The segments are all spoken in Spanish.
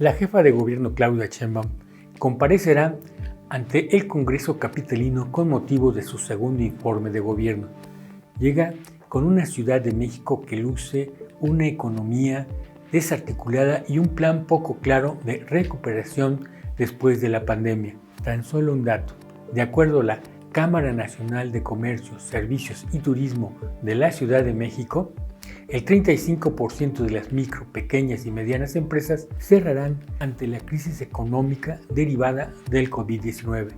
La jefa de gobierno Claudia Sheinbaum comparecerá ante el Congreso capitalino con motivo de su segundo informe de gobierno. Llega con una Ciudad de México que luce una economía desarticulada y un plan poco claro de recuperación después de la pandemia. Tan solo un dato: de acuerdo a la Cámara Nacional de Comercio, Servicios y Turismo de la Ciudad de México, el 35% de las micro, pequeñas y medianas empresas cerrarán ante la crisis económica derivada del COVID-19.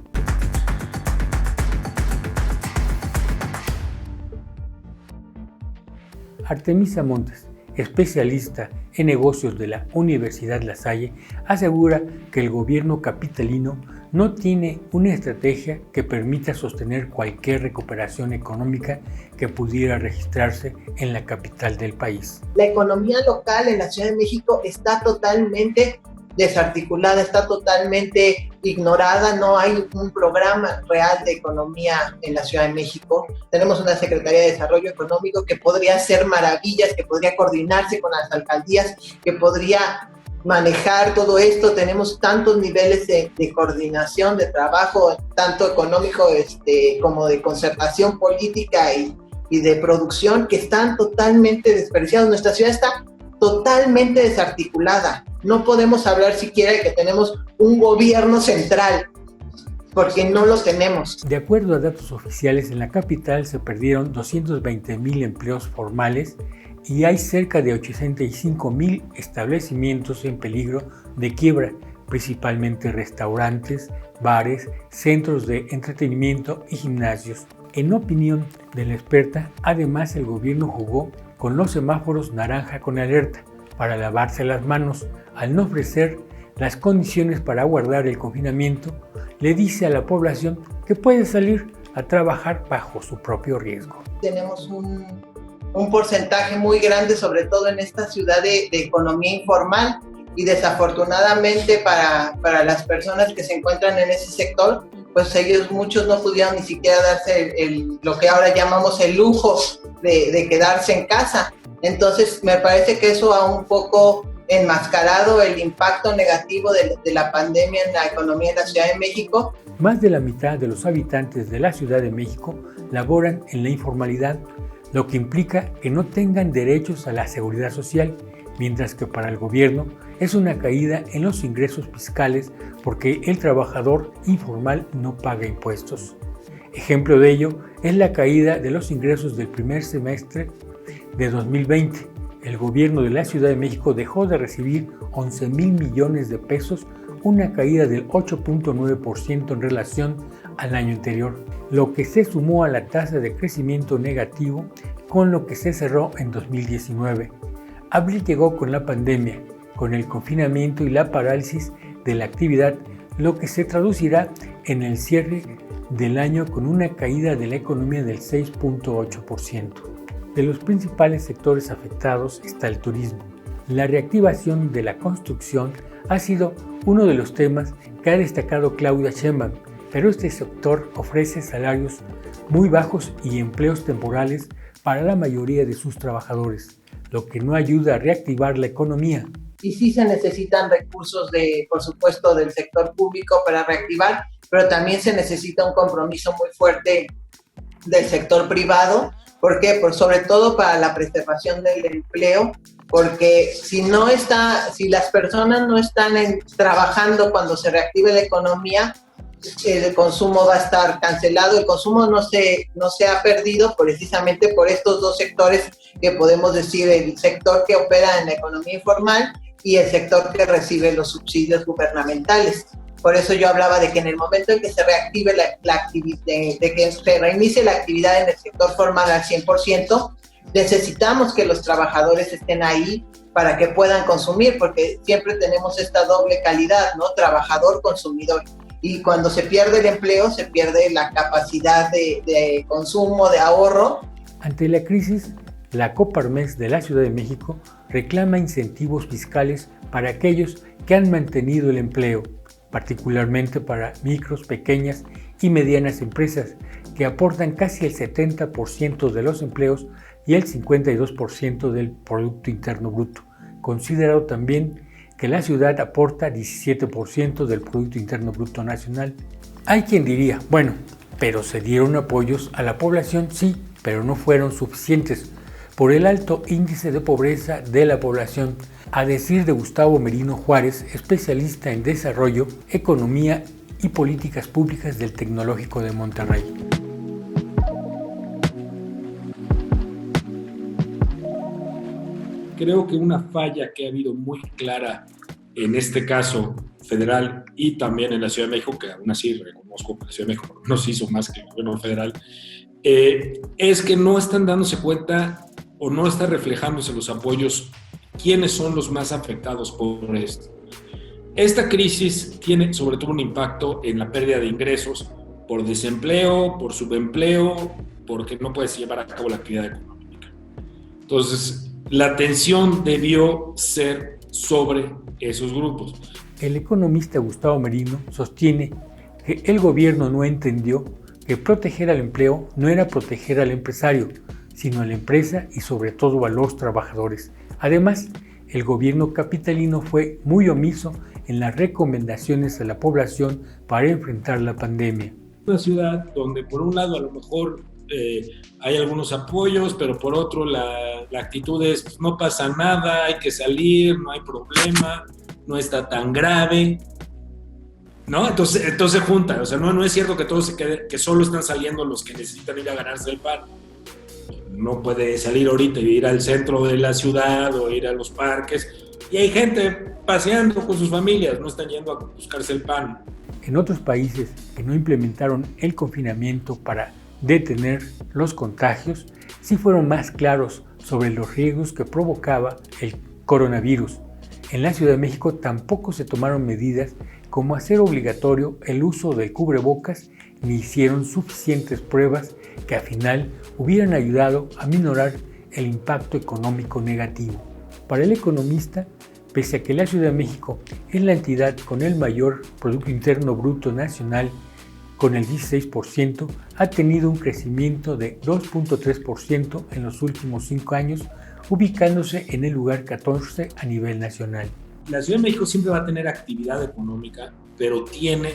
Artemisa Montes, especialista en negocios de la Universidad La Salle, asegura que el gobierno capitalino no tiene una estrategia que permita sostener cualquier recuperación económica que pudiera registrarse en la capital del país. La economía local en la Ciudad de México está totalmente desarticulada, está totalmente ignorada, no hay un programa real de economía en la Ciudad de México. Tenemos una Secretaría de Desarrollo Económico que podría hacer maravillas, que podría coordinarse con las alcaldías, que podría manejar todo esto. Tenemos tantos niveles de coordinación, de trabajo, tanto económico como de concertación política y de producción, que están totalmente desperdiciados. Nuestra ciudad está totalmente desarticulada. No podemos hablar siquiera de que tenemos un gobierno central, porque no lo tenemos. De acuerdo a datos oficiales, en la capital se perdieron 220,000 empleos formales y hay cerca de 85,000 establecimientos en peligro de quiebra, principalmente restaurantes, bares, centros de entretenimiento y gimnasios. En opinión de la experta, además el gobierno jugó con los semáforos naranja con alerta para lavarse las manos. Al no ofrecer las condiciones para guardar el confinamiento, le dice a la población que puede salir a trabajar bajo su propio riesgo. Tenemos un porcentaje muy grande, sobre todo en esta ciudad, de economía informal, y desafortunadamente para las personas que se encuentran en ese sector, pues muchos no pudieron ni siquiera darse lo que ahora llamamos el lujo de quedarse en casa. Entonces me parece que eso ha un poco enmascarado el impacto negativo de la pandemia en la economía de la Ciudad de México. Más de la mitad de los habitantes de la Ciudad de México laboran en la informalidad, lo que implica que no tengan derechos a la seguridad social, mientras que para el gobierno es una caída en los ingresos fiscales porque el trabajador informal no paga impuestos. Ejemplo de ello es la caída de los ingresos del primer semestre de 2020. El gobierno de la Ciudad de México dejó de recibir 11,000 millones de pesos, una caída del 8.9% en relación al año anterior, lo que se sumó a la tasa de crecimiento negativo con lo que se cerró en 2019. Abril llegó con la pandemia, con el confinamiento y la parálisis de la actividad, lo que se traducirá en el cierre del año con una caída de la economía del 6.8%. De los principales sectores afectados está el turismo. La reactivación de la construcción ha sido uno de los temas que ha destacado Claudia Sheinbaum, pero este sector ofrece salarios muy bajos y empleos temporales para la mayoría de sus trabajadores, lo que no ayuda a reactivar la economía. Y sí se necesitan recursos, por supuesto, del sector público para reactivar, pero también se necesita un compromiso muy fuerte del sector privado. ¿Por qué? Sobre todo para la preservación del empleo, porque si las personas no están trabajando cuando se reactive la economía, el consumo va a estar cancelado. El consumo no se ha perdido precisamente por estos dos sectores que podemos decir: el sector que opera en la economía informal y el sector que recibe los subsidios gubernamentales. Por eso yo hablaba de que en el momento en que se reactive la actividad, de que se reinicie la actividad en el sector formal al 100%, necesitamos que los trabajadores estén ahí para que puedan consumir, porque siempre tenemos esta doble calidad, ¿no? Trabajador-consumidor. Y cuando se pierde el empleo, se pierde la capacidad de consumo, de ahorro. Ante la crisis, la Coparmex de la Ciudad de México reclama incentivos fiscales para aquellos que han mantenido el empleo, particularmente para micros, pequeñas y medianas empresas que aportan casi el 70% de los empleos y el 52% del Producto Interno Bruto. Considerado también que la ciudad aporta 17% del Producto Interno Bruto Nacional. Hay quien diría, bueno, pero se dieron apoyos a la población, sí, pero no fueron suficientes por el alto índice de pobreza de la población, a decir de Gustavo Merino Juárez, especialista en desarrollo, economía y políticas públicas del Tecnológico de Monterrey. Creo que una falla que ha habido muy clara en este caso federal y también en la Ciudad de México, que aún así reconozco que la Ciudad de México no se hizo más que el gobierno federal, es que no están dándose cuenta o no está reflejándose los apoyos quiénes son los más afectados por esto. Esta crisis tiene sobre todo un impacto en la pérdida de ingresos por desempleo, por subempleo, porque no puedes llevar a cabo la actividad económica. Entonces, la atención debió ser sobre esos grupos. El economista Gustavo Merino sostiene que el gobierno no entendió que proteger al empleo no era proteger al empresario, sino a la empresa y sobre todo a los trabajadores. Además, el gobierno capitalino fue muy omiso en las recomendaciones a la población para enfrentar la pandemia. Una ciudad donde por un lado a lo mejor hay algunos apoyos, pero por otro la actitud es pues, no pasa nada, hay que salir, no hay problema, no está tan grave, ¿no? Entonces junta, o sea, no es cierto que todos que solo están saliendo los que necesitan ir a ganarse el pan. No puede salir ahorita y ir al centro de la ciudad o ir a los parques, y hay gente paseando con sus familias, no están yendo a buscarse el pan. En otros países que no implementaron el confinamiento para detener los contagios, sí fueron más claros sobre los riesgos que provocaba el coronavirus. En la Ciudad de México tampoco se tomaron medidas como hacer obligatorio el uso del cubrebocas, ni hicieron suficientes pruebas que al final hubieran ayudado a minorar el impacto económico negativo. Para el economista, pese a que la Ciudad de México es la entidad con el mayor Producto Interno Bruto Nacional, con el 16%, ha tenido un crecimiento de 2.3% en los últimos 5 años, ubicándose en el lugar 14 a nivel nacional. La Ciudad de México siempre va a tener actividad económica, pero tiene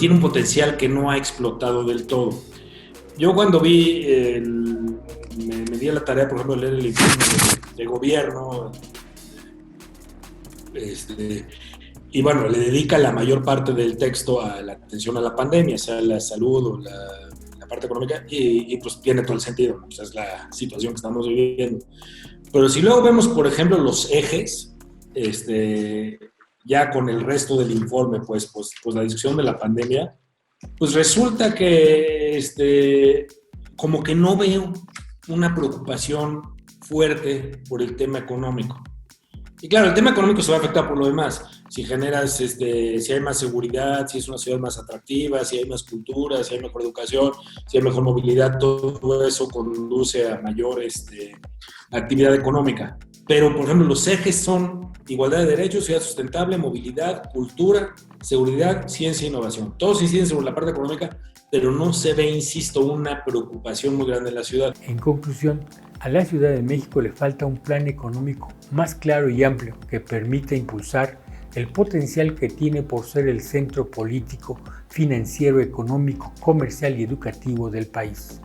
un potencial que no ha explotado del todo. Yo cuando me di a la tarea, por ejemplo, de leer el informe de gobierno, y bueno, le dedica la mayor parte del texto a la atención a la pandemia, sea la salud o la parte económica, y pues tiene todo el sentido, ¿no? O sea, es la situación que estamos viviendo. Pero si luego vemos, por ejemplo, los ejes, ya con el resto del informe, pues la discusión de la pandemia, pues resulta que como que no veo una preocupación fuerte por el tema económico. Y claro, el tema económico se va a afectar por lo demás. Si generas, si hay más seguridad, si es una ciudad más atractiva, si hay más cultura, si hay mejor educación, si hay mejor movilidad, todo eso conduce a mayor actividad económica. Pero, por ejemplo, los ejes son igualdad de derechos, ciudad sustentable, movilidad, cultura, seguridad, ciencia e innovación. Todos inciden sobre la parte económica, pero no se ve, insisto, una preocupación muy grande en la ciudad. En conclusión, a la Ciudad de México le falta un plan económico más claro y amplio que permita impulsar el potencial que tiene por ser el centro político, financiero, económico, comercial y educativo del país.